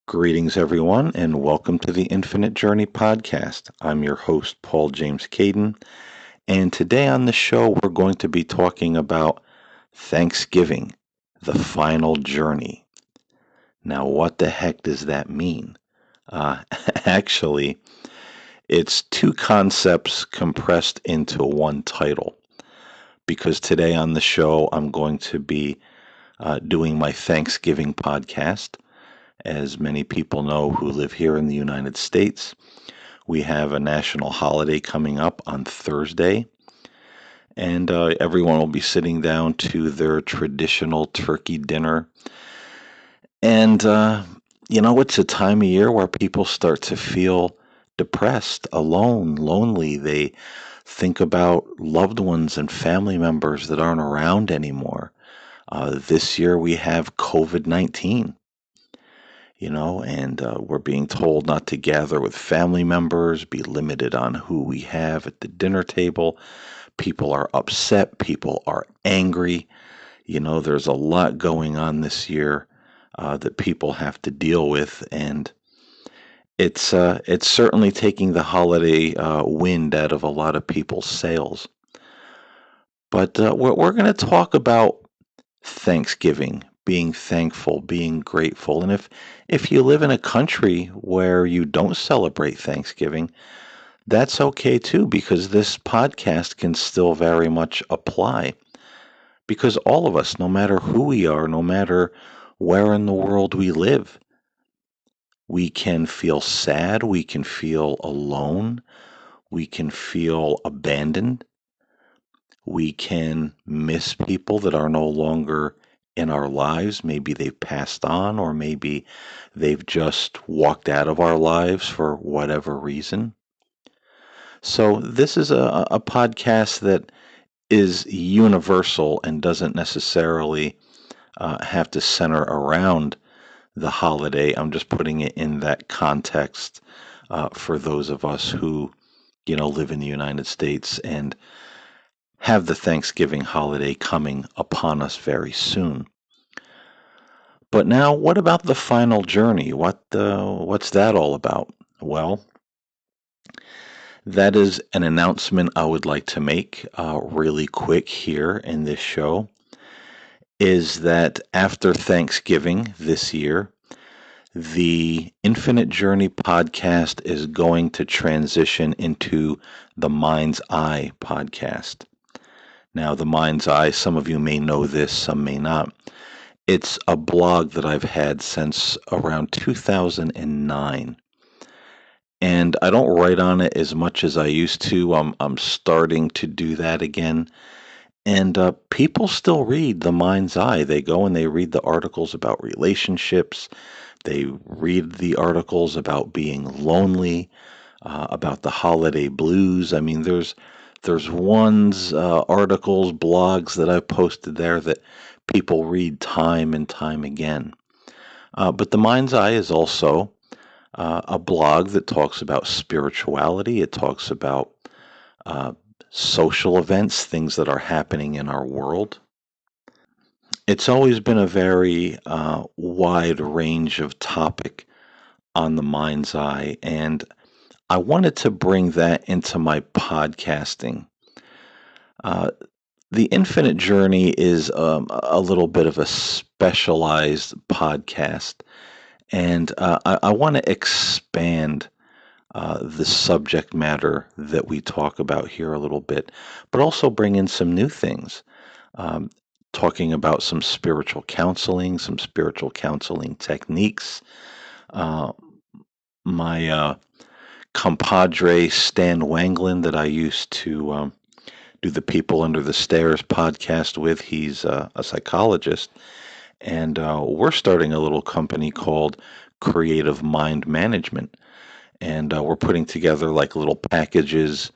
Greetings, everyone, and welcome to the Infinite Journey podcast. I'm your host, Paul James Caden, and today on the show, we're going to be talking about Thanksgiving, the final journey. Now, what the heck does that mean? Uh, actually, it's two concepts compressed into one title, because today on the show, I'm going to be doing my Thanksgiving podcast. As many people know who live here in the United States, we have a national holiday coming up on Thursday, and everyone will be sitting down to their traditional turkey dinner. And, it's a time of year where people start to feel depressed, alone, lonely. They think about loved ones and family members that aren't around anymore. This year we have COVID-19. And we're being told not to gather with family members, be limited on who we have at the dinner table. People are upset, people are angry. There's a lot going on this year that people have to deal with, and it's certainly taking the holiday wind out of a lot of people's sails. But we're going to talk about Thanksgiving, being thankful, being grateful. And if you live in a country where you don't celebrate Thanksgiving, that's okay too, because this podcast can still very much apply. Because all of us, no matter who we are, no matter where in the world we live, we can feel sad, we can feel alone, we can feel abandoned. We can miss people that are no longer in our lives. Maybe they've passed on, or maybe they've just walked out of our lives for whatever reason. So, this is a podcast that is universal and doesn't necessarily have to center around the holiday. I'm just putting it in that context for those of us who, live in the United States and have the Thanksgiving holiday coming upon us very soon. But now, what about the final journey? What's that all about? Well, that is an announcement I would like to make really quick here in this show. Is that after Thanksgiving this year, the Infinite Journey podcast is going to transition into the Mind's Eye podcast. Now, the Mind's Eye, some of you may know this, some may not. It's a blog that I've had since around 2009. And I don't write on it as much as I used to. I'm starting to do that again. And people still read The Mind's Eye. They go and they read the articles about relationships. They read the articles about being lonely, about the holiday blues. I mean, there's ones, articles, blogs that I've posted there that people read time and time again. But The Mind's Eye is also a blog that talks about spirituality. It talks about uh, social events, things that are happening in our world. It's always been a very wide range of topic on The Mind's Eye, and I wanted to bring that into my podcasting. Uh, the Infinite Journey is a little bit of a specialized podcast, and I want to expand the subject matter that we talk about here a little bit, but also bring in some new things. Um, Talking about some spiritual counseling techniques. Uh, my compadre Stan Wanglin, that I used to do the People Under the Stairs podcast with, he's a psychologist, and we're starting a little company called Creative Mind Management. And we're putting together like little packages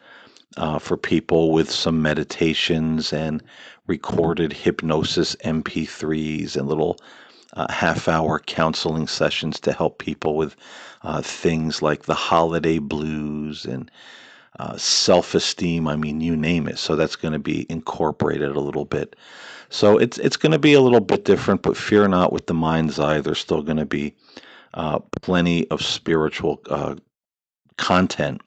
for people with some meditations and recorded hypnosis MP3s and little half-hour counseling sessions to help people with things like the holiday blues and self-esteem. I mean, you name it. So that's going to be incorporated a little bit. So it's going to be a little bit different, but fear not, with the Mind's Eye, there's still going to be plenty of spiritual content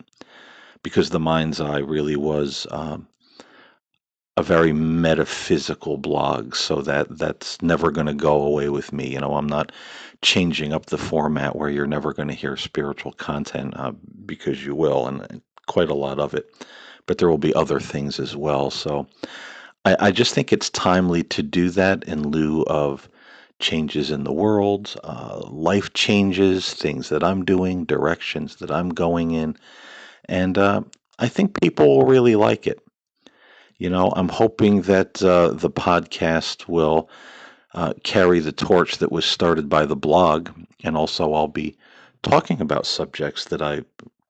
because the Mind's Eye really was a very metaphysical blog, so that's never going to go away with me. I'm not changing up the format where you're never going to hear spiritual content because you will, and quite a lot of it. But there will be other things as well. So I just think it's timely to do that in lieu of changes in the world, life changes, things that I'm doing, directions that I'm going in, and I think people will really like it. I'm hoping that the podcast will carry the torch that was started by the blog, and also I'll be talking about subjects that I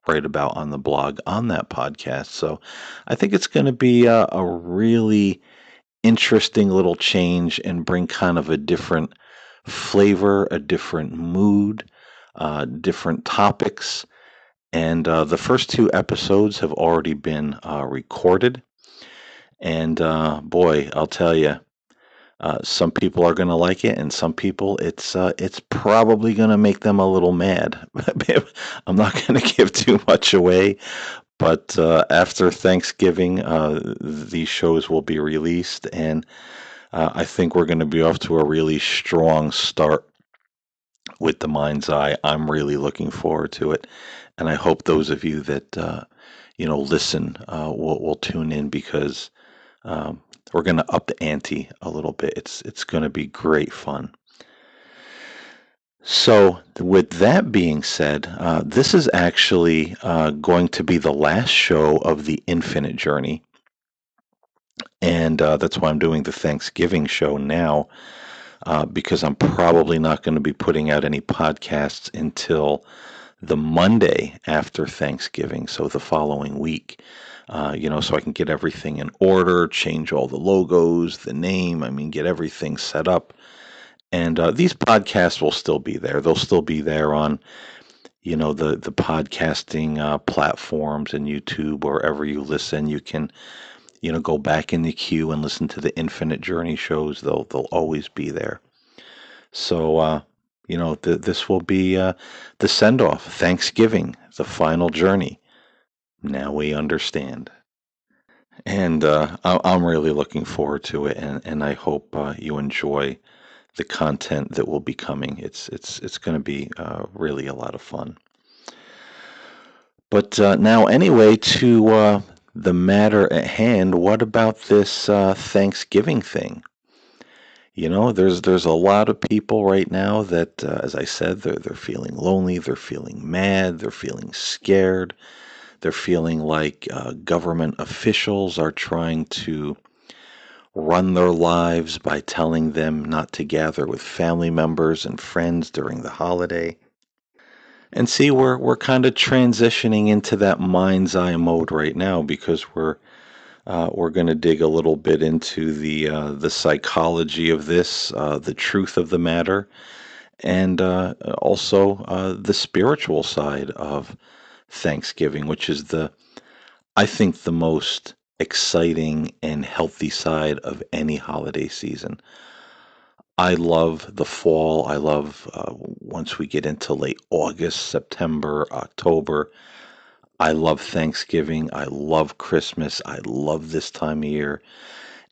write about on the blog on that podcast. So I think it's going to be a really interesting little change and bring kind of a different flavor, a different mood, different topics. And the first two episodes have already been recorded. And boy, I'll tell you, some people are going to like it, and some people it's probably going to make them a little mad. I'm not going to give too much away, but after Thanksgiving, these shows will be released, and I think we're going to be off to a really strong start with the Mind's Eye. I'm really looking forward to it, and I hope those of you that listen will tune in because we're going to up the ante a little bit. It's going to be great fun. So, with that being said, this is actually going to be the last show of the Infinite Journey, and that's why I'm doing the Thanksgiving show now, because I'm probably not going to be putting out any podcasts until the Monday after Thanksgiving, so the following week. So I can get everything in order, change all the logos, the name, get everything set up. And these podcasts will still be there. They'll still be there on, the podcasting platforms and YouTube, wherever you listen. You can, go back in the queue and listen to the Infinite Journey shows. They'll always be there. So, this will be the send off, Thanksgiving, the final journey. Now we understand. And I'm really looking forward to it, and I hope you enjoy the content that will be coming. It's going to be really a lot of fun. But now, anyway, to the matter at hand. What about this Thanksgiving thing? There's a lot of people right now that, as I said, they're feeling lonely, they're feeling mad, they're feeling scared, they're feeling like government officials are trying to run their lives by telling them not to gather with family members and friends during the holiday. And see, we're kind of transitioning into that mind's eye mode right now because we're going to dig a little bit into the psychology of this, the truth of the matter, and also the spiritual side of Thanksgiving, which is I think the most exciting and healthy side of any holiday season. I love the fall. I love once we get into late August, September, October. I love Thanksgiving. I love Christmas. I love this time of year.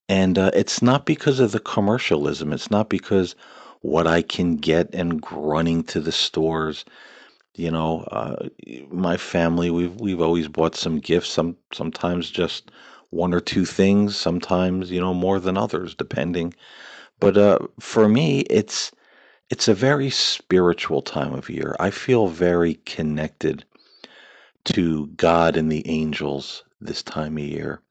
And it's not because of the commercialism. It's not because what I can get and running to the stores. My family, we've always bought some gifts. Sometimes just one or two things. Sometimes more than others, depending. But for me, it's a very spiritual time of year. I feel very connected to God and the angels this time of year.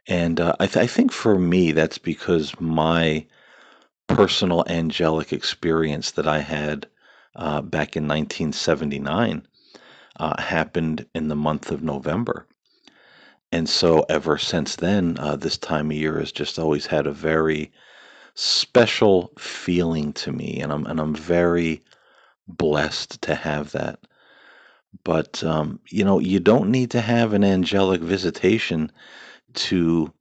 And I think for me, that's because my personal angelic experience that I had back in 1979 happened in the month of November. And so ever since then, this time of year has just always had a very special feeling to me, and I'm very blessed to have that. But you don't need to have an angelic visitation to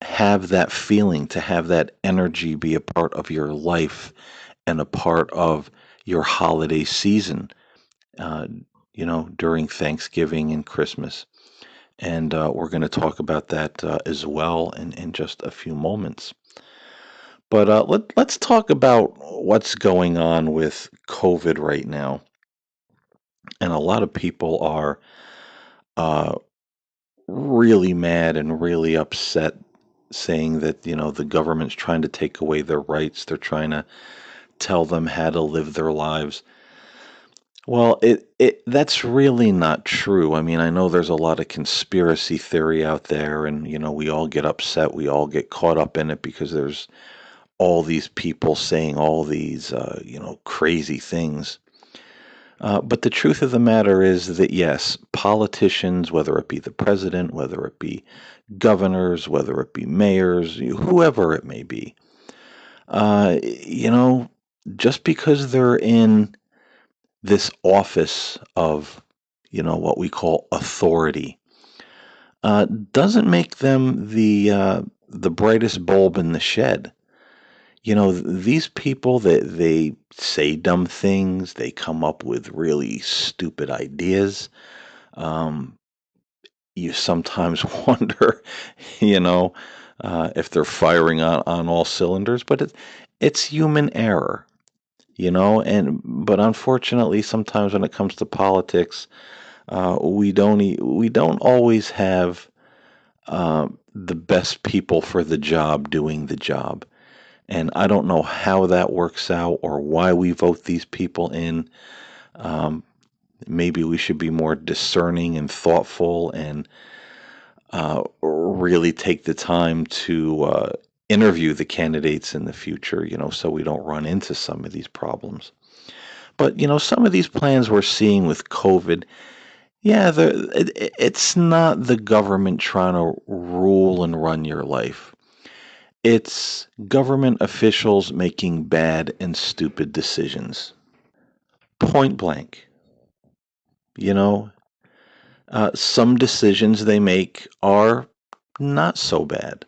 have that feeling, to have that energy be a part of your life and a part of your holiday season, uh, during Thanksgiving and Christmas. And we're going to talk about that as well in just a few moments. But let's talk about what's going on with COVID right now. And a lot of people are uh, really mad and really upset, saying that, the government's trying to take away their rights. They're trying to tell them how to live their lives. Well, it that's really not true. I mean, I know there's a lot of conspiracy theory out there, and we all get upset, we all get caught up in it because there's all these people saying all these crazy things. But the truth of the matter is that yes, politicians, whether it be the president, whether it be governors, whether it be mayors, whoever it may be, uh, you know, just because they're in this office of, what we call authority, doesn't make them the brightest bulb in the shed. These people that they say dumb things, they come up with really stupid ideas. Um, you sometimes wonder, you know, if they're firing on all cylinders, but it's human error, and but unfortunately, sometimes when it comes to politics, we don't always have the best people for the job doing the job. And I don't know how that works out or why we vote these people in. Um, Maybe we should be more discerning and thoughtful and really take the time to interview the candidates in the future, so we don't run into some of these problems. But, some of these plans we're seeing with COVID, yeah, it's not the government trying to rule and run your life. It's government officials making bad and stupid decisions. Point blank. You know, some decisions they make are not so bad.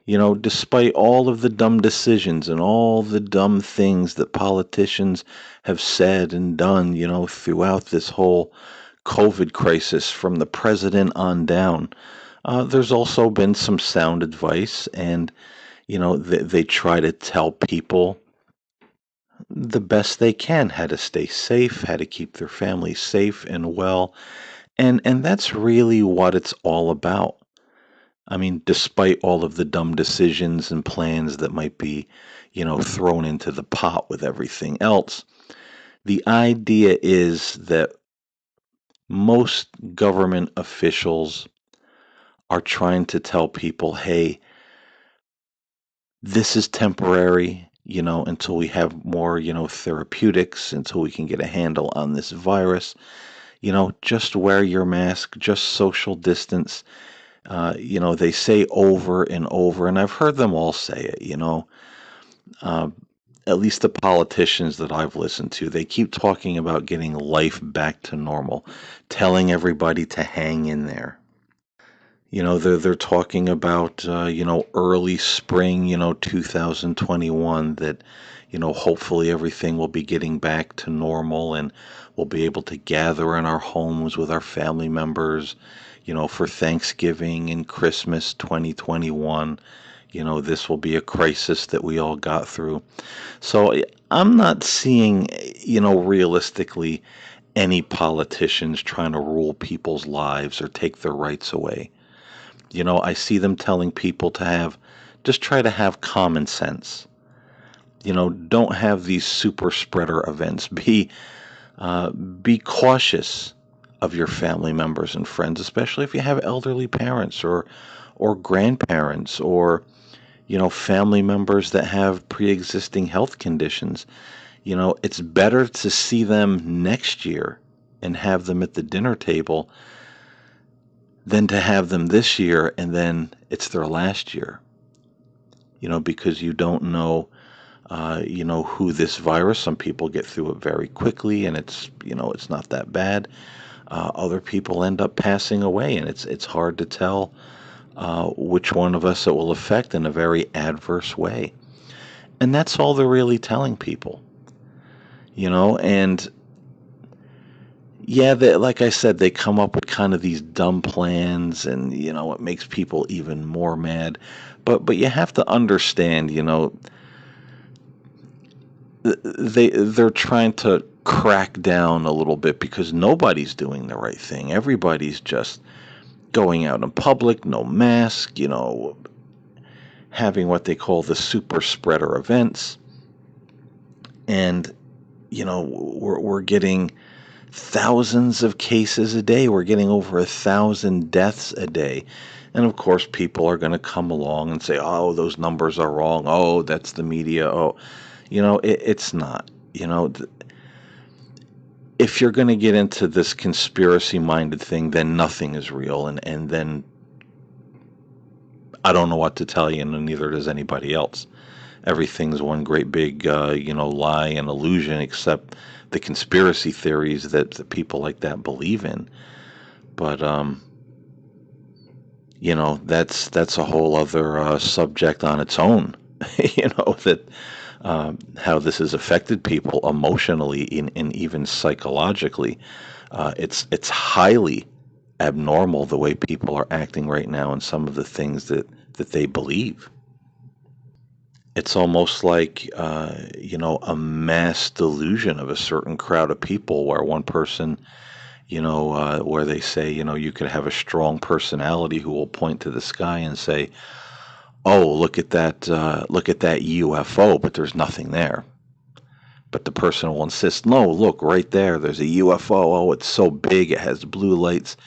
Despite all of the dumb decisions and all the dumb things that politicians have said and done, throughout this whole COVID crisis from the president on down, there's also been some sound advice, and, they try to tell people the best they can how to stay safe, how to keep their families safe and well. And that's really what it's all about. I mean, despite all of the dumb decisions and plans that might be, thrown into the pot with everything else, the idea is that most government officials are trying to tell people, hey, this is temporary, until we have more, therapeutics, until we can get a handle on this virus. Just wear your mask, just social distance. They say over and over, and I've heard them all say it, uh, at least the politicians that I've listened to, they keep talking about getting life back to normal, telling everybody to hang in there. They're talking about early spring, 2021, that hopefully everything will be getting back to normal and we'll be able to gather in our homes with our family members, for Thanksgiving and Christmas 2021. This will be a crisis that we all got through. So I'm not seeing, realistically, any politicians trying to rule people's lives or take their rights away. I see them telling people to just try to have common sense. Don't have these super spreader events. Be cautious of your family members and friends, especially if you have elderly parents or grandparents or family members that have pre-existing health conditions. It's better to see them next year and have them at the dinner table than to have them this year and then it's their last year, because you don't know, who this virus, some people get through it very quickly and it's not that bad. Other people end up passing away and it's hard to tell which one of us it will affect in a very adverse way. And that's all they're really telling people. and yeah, like I said, they come up with kind of these dumb plans, and it makes people even more mad. But you have to understand, they're trying to crack down a little bit because nobody's doing the right thing. Everybody's just going out in public, no mask, having what they call the super spreader events, and we're getting thousands of cases a day. We're getting over 1,000 deaths a day. And of course, people are going to come along and say, oh, those numbers are wrong. Oh, that's the media. Oh, it's not. If you're going to get into this conspiracy minded thing, then nothing is real. And then I don't know what to tell you, and neither does anybody else. Everything's one great big, lie and illusion, except the conspiracy theories that people like that believe in. But that's a whole other subject on its own. That how this has affected people emotionally and even psychologically. It's highly abnormal the way people are acting right now and some of the things that they believe. It's almost like a mass delusion of a certain crowd of people where one person, where they say, you could have a strong personality who will point to the sky and say, oh, look at that UFO, but there's nothing there. But the person will insist, no, look right there's a UFO. Oh, it's so big, it has blue lights.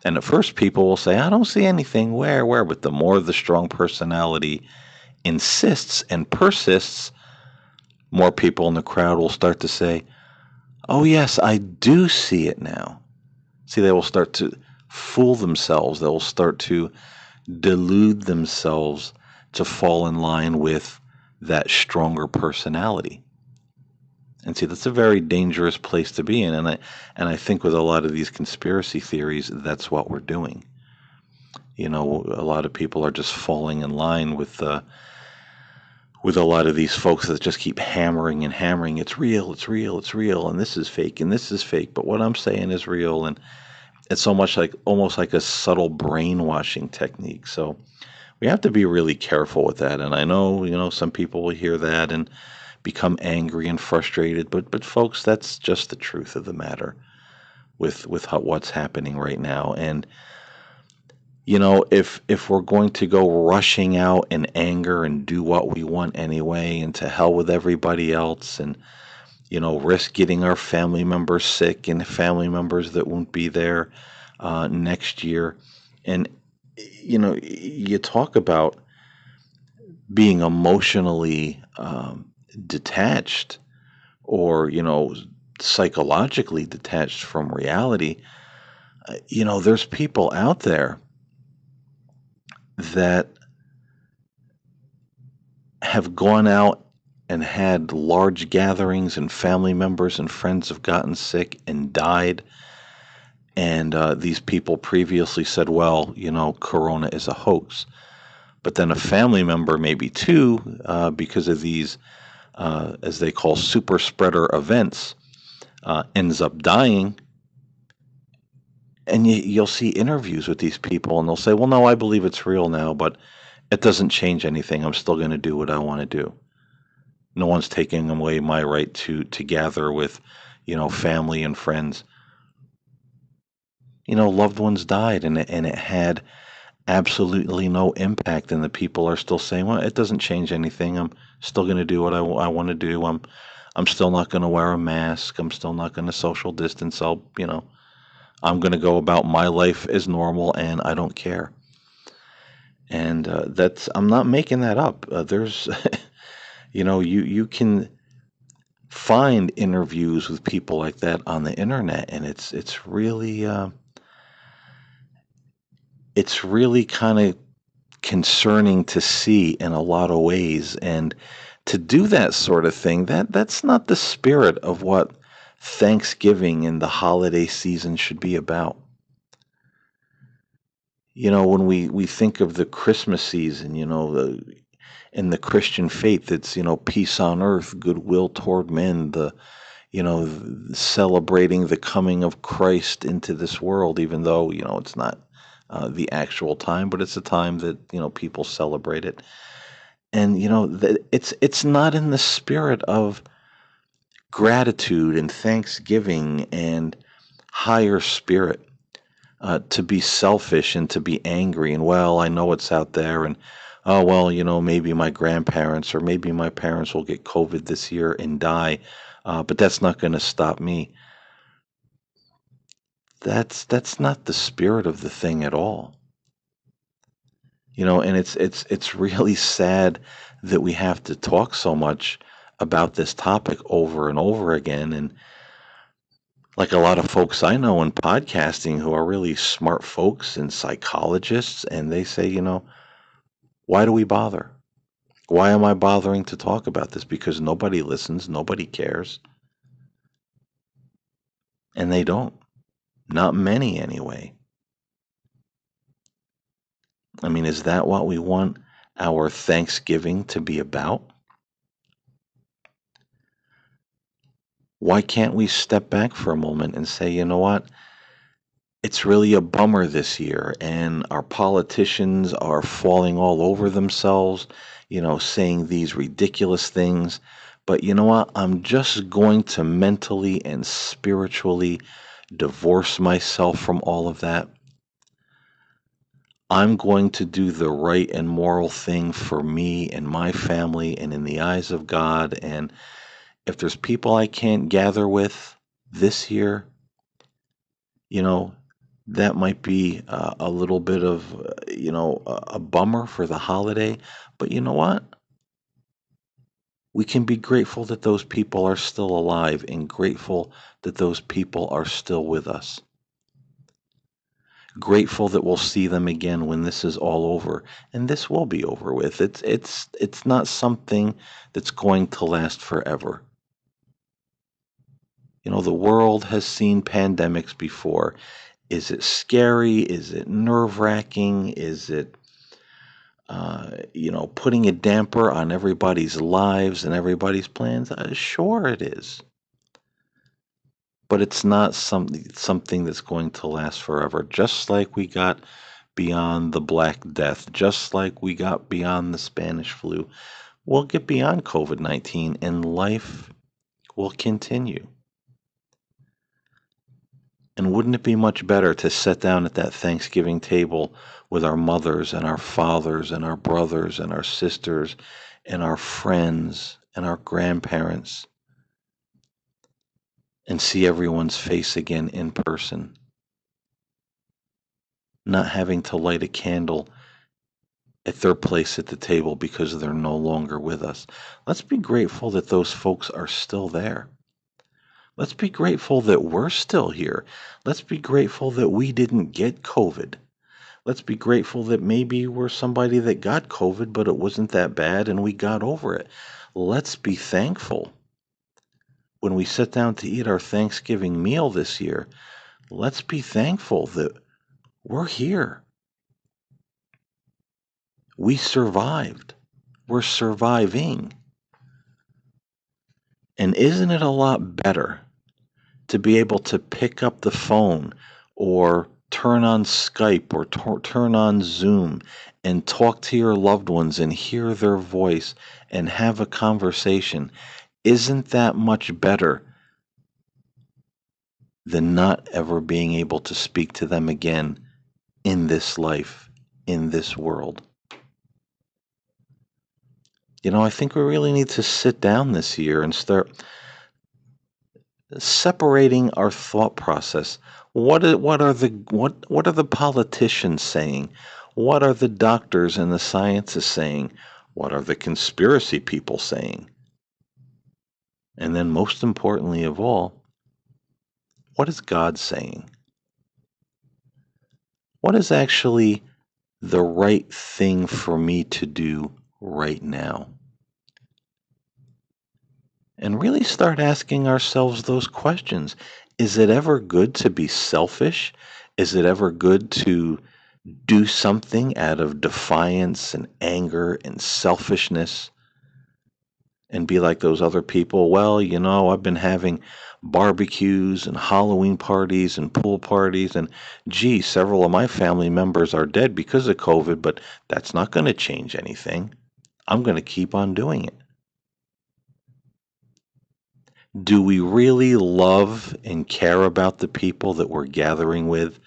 And at first people will say, I don't see anything. Where? But the more the strong personality insists and persists, more people in the crowd will start to say, oh, yes, I do see it now. See, they will start to fool themselves. They will start to delude themselves to fall in line with that stronger personality. And see, that's a very dangerous place to be in. And I think with a lot of these conspiracy theories, that's what we're doing. A lot of people are just falling in line with a lot of these folks that just keep hammering and hammering. It's real, it's real, it's real, and this is fake, and this is fake. But what I'm saying is real, and it's so much like almost like a subtle brainwashing technique. So we have to be really careful with that. And I know, some people will hear that and become angry and frustrated, but folks, that's just the truth of the matter with what's happening right now. And if we're going to go rushing out in anger and do what we want anyway, and to hell with everybody else, and risk getting our family members sick and family members that won't be there next year, and you talk about being emotionally detached, or psychologically detached from reality. There's people out there that have gone out and had large gatherings, and family members and friends have gotten sick and died. And these people previously said, well, Corona is a hoax. But then a family member, maybe two, because of these, as they call super spreader events, ends up dying. And you'll see interviews with these people, and they'll say, well, no, I believe it's real now, but it doesn't change anything. I'm still going to do what I want to do. No one's taking away my right to gather with, family and friends. Loved ones died, and it had absolutely no impact, and the people are still saying, well, it doesn't change anything. I'm still going to do what I want to do. I'm still not going to wear a mask. I'm still not going to social distance. I'm going to go about my life as normal, and I don't care. And I'm not making that up. There's, you can find interviews with people like that on the internet, and it's really kind of concerning to see in a lot of ways. And to do that sort of thing, that's not the spirit of what Thanksgiving and the holiday season should be about. When we think of the Christmas season, in the Christian faith, it's, peace on earth, goodwill toward men, celebrating the coming of Christ into this world, even though, it's not the actual time, but it's a time that, people celebrate it. And, it's not in the spirit of gratitude and thanksgiving and higher spirit to be selfish and to be angry and, well, I know it's out there, and oh well, maybe my grandparents or maybe my parents will get COVID this year and die, but that's not going to stop me. That's not the spirit of the thing at all. And it's really sad that we have to talk so much about this topic over and over again. And like a lot of folks I know in podcasting who are really smart folks and psychologists, and they say, why do we bother? Why am I bothering to talk about this? Because nobody listens, nobody cares, and they don't. Not many, anyway. I mean, is that what we want our Thanksgiving to be about? Why can't we step back for a moment and say, you know what? It's really a bummer this year, and our politicians are falling all over themselves, saying these ridiculous things. But you know what? I'm just going to mentally and spiritually divorce myself from all of that. I'm going to do the right and moral thing for me and my family and in the eyes of God. And if there's people I can't gather with this year, you know, that might be a little bit of, a bummer for the holiday. But you know what? We can be grateful that those people are still alive and grateful that those people are still with us. Grateful that we'll see them again when this is all over, and this will be over with. It's not something that's going to last forever. The world has seen pandemics before. Is it scary? Is it nerve-wracking? Is it putting a damper on everybody's lives and everybody's plans? Sure it is. But it's not something that's going to last forever. Just like we got beyond the Black Death, just like we got beyond the Spanish flu, we'll get beyond COVID-19 and life will continue. And wouldn't it be much better to sit down at that Thanksgiving table with our mothers and our fathers and our brothers and our sisters and our friends and our grandparents and see everyone's face again in person, not having to light a candle at their place at the table because they're no longer with us? Let's be grateful that those folks are still there. Let's be grateful that we're still here. Let's be grateful that we didn't get COVID. Let's be grateful that maybe we're somebody that got COVID, but it wasn't that bad and we got over it. Let's be thankful. When we sit down to eat our Thanksgiving meal this year, let's be thankful that we're here. We survived. We're surviving. And isn't it a lot better to be able to pick up the phone or turn on Skype or turn on Zoom and talk to your loved ones and hear their voice and have a conversation? Isn't that much better than not ever being able to speak to them again in this life, in this world? I think we really need to sit down this year and start separating our thought process. What are the politicians saying? What are the doctors and the scientists saying? What are the conspiracy people saying? And then most importantly of all, what is God saying? What is actually the right thing for me to do right now? And really start asking ourselves those questions. Is it ever good to be selfish? Is it ever good to do something out of defiance and anger and selfishness and be like those other people. Well, I've been having barbecues and Halloween parties and pool parties, and gee, several of my family members are dead because of COVID, but that's not going to change anything. I'm going to keep on doing it. Do we really love and care about the people that we're gathering with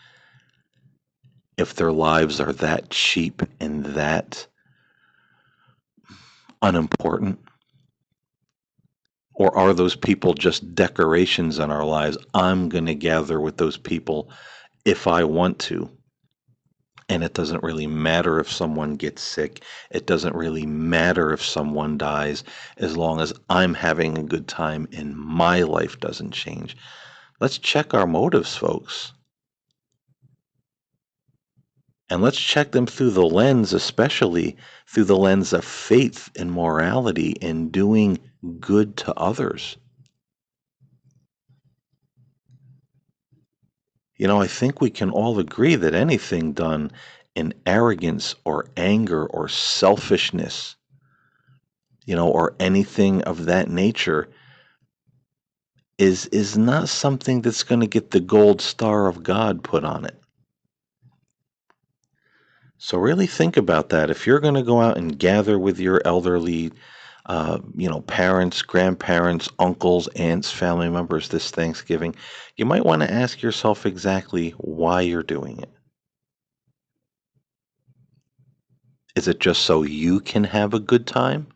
if their lives are that cheap and that unimportant? Or are those people just decorations in our lives? I'm going to gather with those people if I want to. And it doesn't really matter if someone gets sick. It doesn't really matter if someone dies, as long as I'm having a good time and my life doesn't change. Let's check our motives, folks. And let's check them through the lens, especially through the lens of faith and morality and doing good to others. I think we can all agree that anything done in arrogance or anger or selfishness, or anything of that nature is not something that's going to get the gold star of God put on it. So really think about that. If you're going to go out and gather with your elderly, parents, grandparents, uncles, aunts, family members this Thanksgiving, you might want to ask yourself exactly why you're doing it. Is it just so you can have a good time?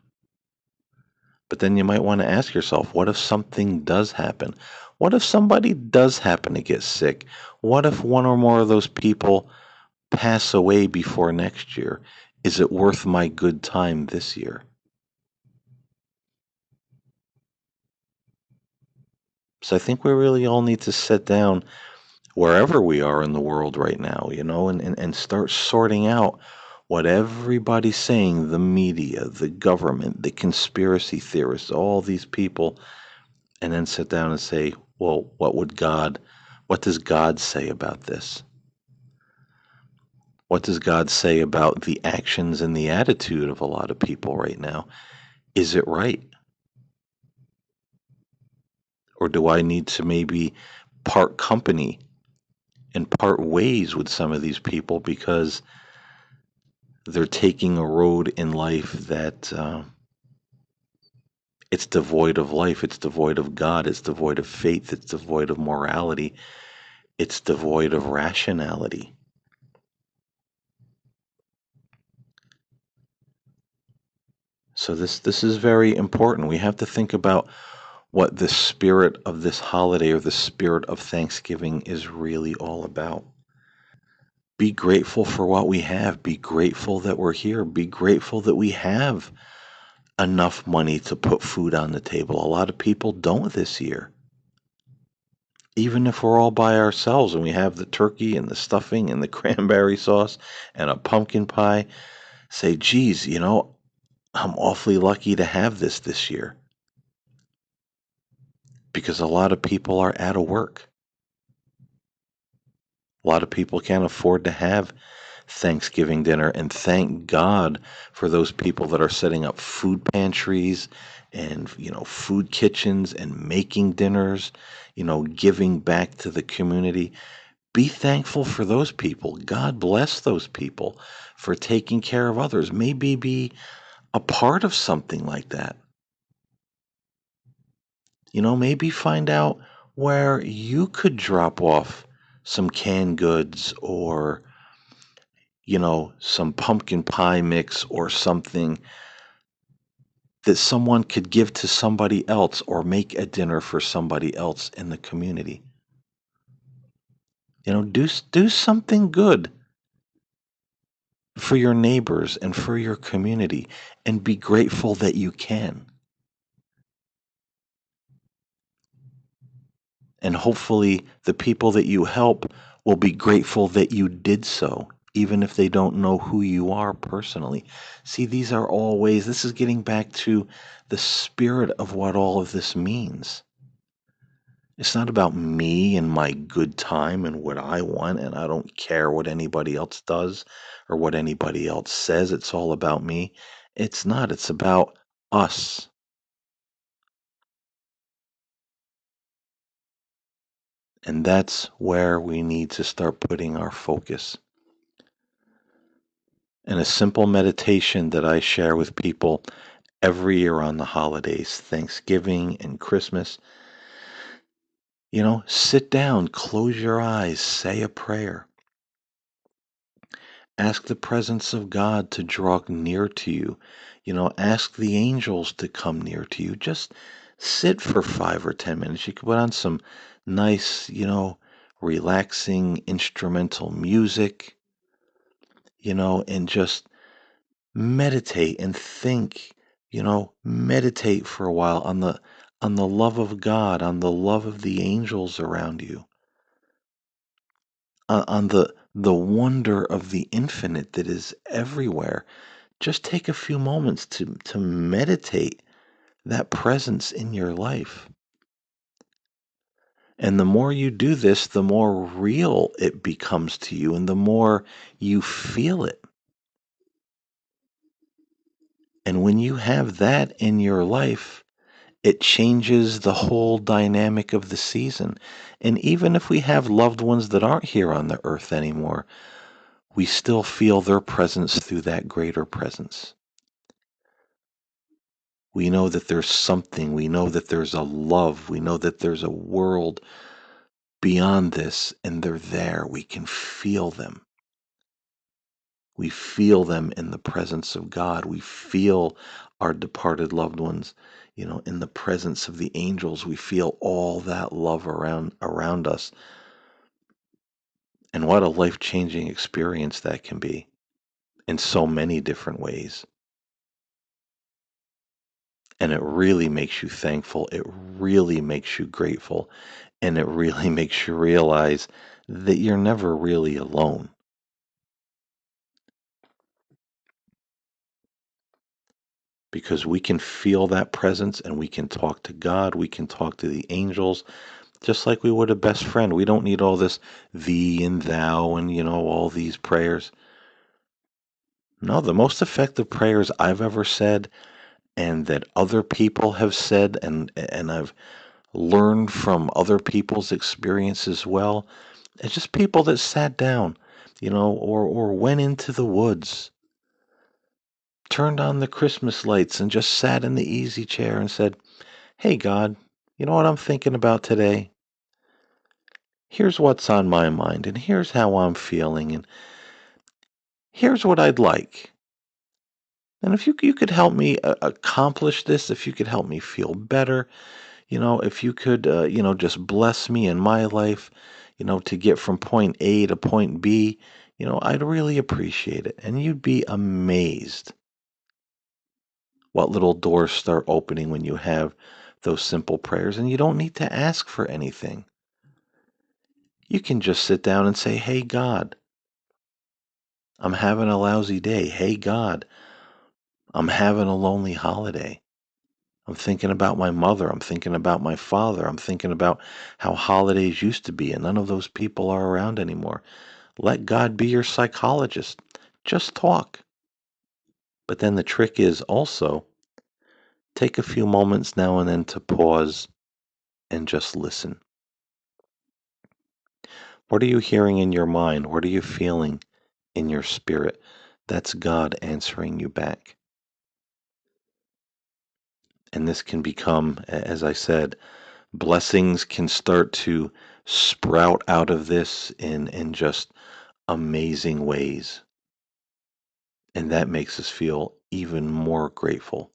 But then you might want to ask yourself, what if something does happen? What if somebody does happen to get sick? What if one or more of those people pass away before next year? Is it worth my good time this year? So I think we really all need to sit down wherever we are in the world right now, and start sorting out what everybody's saying, the media, the government, the conspiracy theorists, all these people, and then sit down and say, well, what does God say about this? What does God say about the actions and the attitude of a lot of people right now? Is it right? Or do I need to maybe part company and part ways with some of these people because they're taking a road in life that it's devoid of life, it's devoid of God, it's devoid of faith, it's devoid of morality, it's devoid of rationality. So this is very important. We have to think about what the spirit of this holiday or the spirit of Thanksgiving is really all about. Be grateful for what we have. Be grateful that we're here. Be grateful that we have enough money to put food on the table. A lot of people don't this year. Even if we're all by ourselves and we have the turkey and the stuffing and the cranberry sauce and a pumpkin pie, say, geez, I'm awfully lucky to have this year because a lot of people are out of work. A lot of people can't afford to have Thanksgiving dinner, and thank God for those people that are setting up food pantries and food kitchens and making dinners, giving back to the community. Be thankful for those people. God bless those people for taking care of others. Maybe be a part of something like that. Maybe find out where you could drop off some canned goods or some pumpkin pie mix or something that someone could give to somebody else or make a dinner for somebody else in the community. Do something good for your neighbors and for your community and be grateful that you can. And hopefully the people that you help will be grateful that you did so, even if they don't know who you are personally. See, these are all ways, this is getting back to the spirit of what all of this means. It's not about me and my good time and what I want, and I don't care what anybody else does or what anybody else says. It's all about me. It's not, it's about us. And that's where we need to start putting our focus. And a simple meditation that I share with people every year on the holidays, Thanksgiving and Christmas, sit down, close your eyes, say a prayer. Ask the presence of God to draw near to you. Ask the angels to come near to you. Just sit for 5 or 10 minutes. You could put on some nice, relaxing instrumental music, and just meditate and think, meditate for a while on the love of God, on the love of the angels around you, on the wonder of the infinite that is everywhere. Just take a few moments to meditate that presence in your life. And the more you do this, the more real it becomes to you and the more you feel it. And when you have that in your life, it changes the whole dynamic of the season. And even if we have loved ones that aren't here on the earth anymore, we still feel their presence through that greater presence. We know that there's something. We know that there's a love. We know that there's a world beyond this, and they're there. We can feel them. We feel them in the presence of God. We feel our departed loved ones, in the presence of the angels. We feel all that love around us. And what a life-changing experience that can be in so many different ways. And it really makes you thankful. It really makes you grateful. And it really makes you realize that you're never really alone. Because we can feel that presence and we can talk to God, we can talk to the angels, just like we would a best friend. We don't need all this thee and thou and, all these prayers. No, the most effective prayers I've ever said and that other people have said and I've learned from other people's experience as well. It's just people that sat down, or went into the woods, turned on the Christmas lights and just sat in the easy chair and said, "Hey, God, you know what I'm thinking about today? Here's what's on my mind, and here's how I'm feeling, and here's what I'd like. And if you could help me accomplish this, if you could help me feel better, if you could, just bless me in my life, to get from point A to point B, I'd really appreciate it." And you'd be amazed what little doors start opening when you have those simple prayers. And you don't need to ask for anything. You can just sit down and say, "Hey, God, I'm having a lousy day. Hey, God, I'm having a lonely holiday. I'm thinking about my mother. I'm thinking about my father. I'm thinking about how holidays used to be, and none of those people are around anymore." Let God be your psychologist. Just talk. But then the trick is also take a few moments now and then to pause and just listen. What are you hearing in your mind? What are you feeling in your spirit? That's God answering you back. And this can become, as I said, blessings can start to sprout out of this in just amazing ways. And that makes us feel even more grateful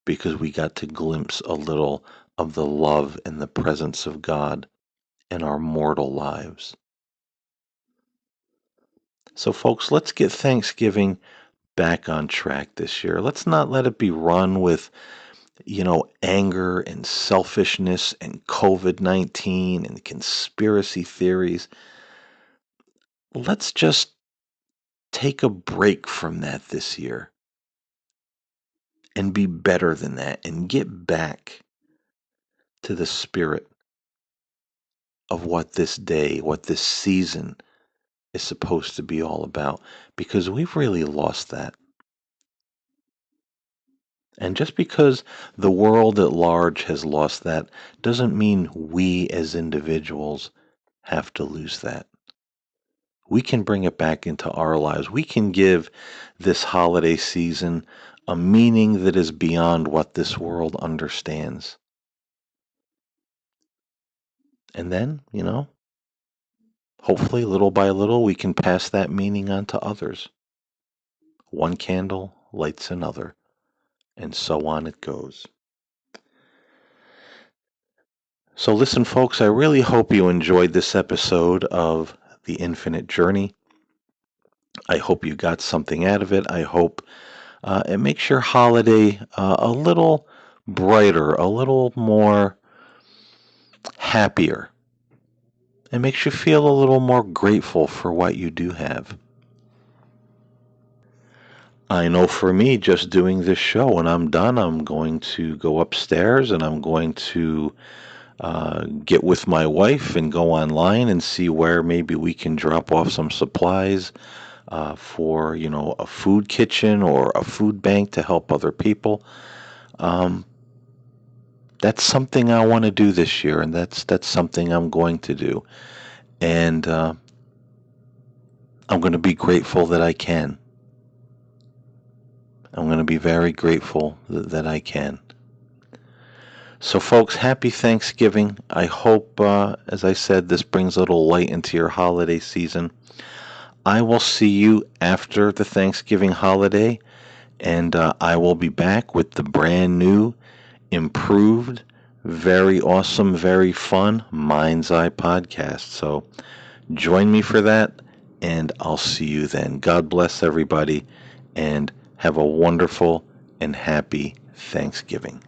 because we got to glimpse a little of the love and the presence of God in our mortal lives. So, folks, let's get Thanksgiving back on track this year. Let's not let it be run with, anger and selfishness and COVID-19 and conspiracy theories. Let's just take a break from that this year and be better than that and get back to the spirit of what this day, what this season is supposed to be all about, because we've really lost that. And just because the world at large has lost that doesn't mean we as individuals have to lose that. We can bring it back into our lives. We can give this holiday season a meaning that is beyond what this world understands. And then, hopefully little by little, we can pass that meaning on to others. One candle lights another, and so on it goes. So, listen, folks, I really hope you enjoyed this episode of The Infinite Journey. I hope you got something out of it. I hope it makes your holiday a little brighter, a little more happier. It makes you feel a little more grateful for what you do have. I know for me, just doing this show, when I'm done, I'm going to go upstairs and I'm going to get with my wife and go online and see where maybe we can drop off some supplies for, a food kitchen or a food bank to help other people. Um, that's something I want to do this year, and that's something I'm going to do. And I'm going to be grateful that I can. I'm going to be very grateful that I can. So, folks, happy Thanksgiving. I hope, as I said, this brings a little light into your holiday season. I will see you after the Thanksgiving holiday, and I will be back with the brand new, improved, very awesome, very fun Mind's Eye podcast. So join me for that, and I'll see you then. God bless everybody, and have a wonderful and happy Thanksgiving.